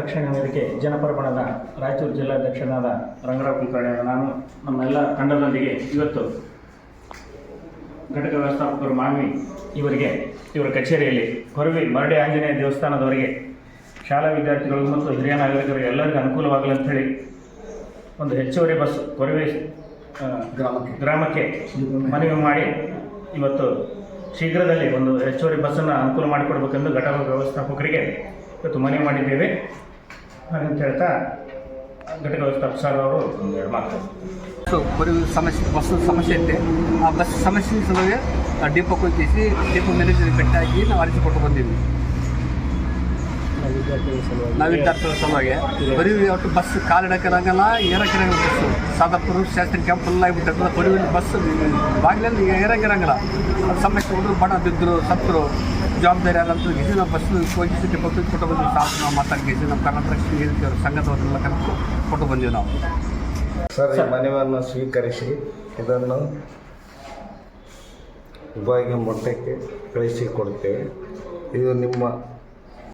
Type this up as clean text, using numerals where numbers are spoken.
ರಕ್ಷಣೆ ವೇದಿಕೆ ಜನಪರ ಬಣದ ರಾಯಚೂರು ಜಿಲ್ಲಾಧ್ಯಕ್ಷನಾದ ರಂಗರಾವ್ ಕುಲಕರ್ಣಿ ನಾನು ನಮ್ಮೆಲ್ಲ ತಂಡದೊಂದಿಗೆ ಇವತ್ತು ಘಟಕ ವ್ಯವಸ್ಥಾಪಕರು ಮಾನ್ವಿ ಇವರ ಕಚೇರಿಯಲ್ಲಿ ಕೊರವಿ ಮರಡಿ ಆಂಜನೇಯ ದೇವಸ್ಥಾನದವರೆಗೆ ಶಾಲಾ ವಿದ್ಯಾರ್ಥಿಗಳು ಮತ್ತು ಹಿರಿಯ ನಾಗರಿಕರಿಗೆ ಎಲ್ಲರಿಗೂ ಅನುಕೂಲವಾಗಲಿ ಅಂಥೇಳಿ ಒಂದು ಹೆಚ್ಚುವರಿ ಬಸ್ ಕೊರವಿ ಗ್ರಾಮಕ್ಕೆ ಮನವಿ ಮಾಡಿ ಇವತ್ತು ಶೀಘ್ರದಲ್ಲಿ ಒಂದು ಹೆಚ್ಚುವರಿ ಬಸ್ಸನ್ನು ಅನುಕೂಲ ಮಾಡಿಕೊಡ್ಬೇಕೆಂದು ಘಟಕ ವ್ಯವಸ್ಥಾಪಕರಿಗೆ ಇವತ್ತು ಮನವಿ ಮಾಡಿದ್ದೇವೆ. ಹಾಗಂತ ಹೇಳ್ತಾ ಘಟಕ ವ್ಯವಸ್ಥಾಪಕ ಸರ್ ಅವರು ಒಂದೆರಡು ಮಾತು ಕೊರವಿ ಸಮಸ್ಯೆ ಬಸ್ ಸಮಸ್ಯೆ ಇತ್ತು. ಆ ಬಸ್ ಸಮಸ್ಯೆ ಸಲುವಾಗಿ ಡಿಪೋಕ್ಕೆ ಹೋಗಿ ಡಿಪೋ ಮ್ಯಾನೇಜರ್ ಭೇಟಿಯಾಗಿ ನಾವು ಅರ್ಜಿ ಕೊಟ್ಟು ಬಂದೀವಿ. ನಾವು ವಿದ್ಯಾರ್ಥಿಗಳ ಸಲುವಾಗಿ ಬರೀ ಒಟ್ಟು ಬಸ್ ಕಾಲಿಡಕ್ಕಿರಂಗಲ್ಲ, ಏರಕ್ಕಿರಂಗಿಲ್ಲ. ಬಸ್ಸು ಸಾದಾಪುರ ಶಾಸ್ತ್ರಿ ಕ್ಯಾಂಪ್ ಎಲ್ಲ ಆಗಿಬಿಟ್ಟಿರ್ತದೆ. ಬರೀ ಬಸ್ ಬಾಗಿಲಲ್ಲಿ ಏರಂಗಿರಂಗಿಲ್ಲ. ಅದು ಸಮಸ್ಯೆ ಹುಡುಗರು ಬಣ ಬಿದ್ದರು, ಸತ್ತರು, ಜವಾಬ್ದಾರಿ ಆದಂತ ಗಿಸಿ ನಾವು ಬಸ್ ಹೋಗಿ ಡಿಪೋಕ್ಕೆ ಕೊಟ್ಟು ಬಂದೀವಿ. ಸಾಕು ನಾವು ಮಾತಾಡಿಸಿ ನಮ್ಮ ಕರ್ನಾಟಕ ರಕ್ಷಣೆ ಸಂಘದವರೆಲ್ಲ ಕರೆದು ಕೊಟ್ಟು ಬಂದೀವಿ ನಾವು. ಸರ್, ಈ ಮನವಿಯನ್ನು ಸ್ವೀಕರಿಸಿ ಇದನ್ನು ವಿಭಾಗೀಯ ಮಟ್ಟಕ್ಕೆ ಕಳಿಸಿಕೊಡ್ತೇವೆ. ಇದು ನಿಮ್ಮ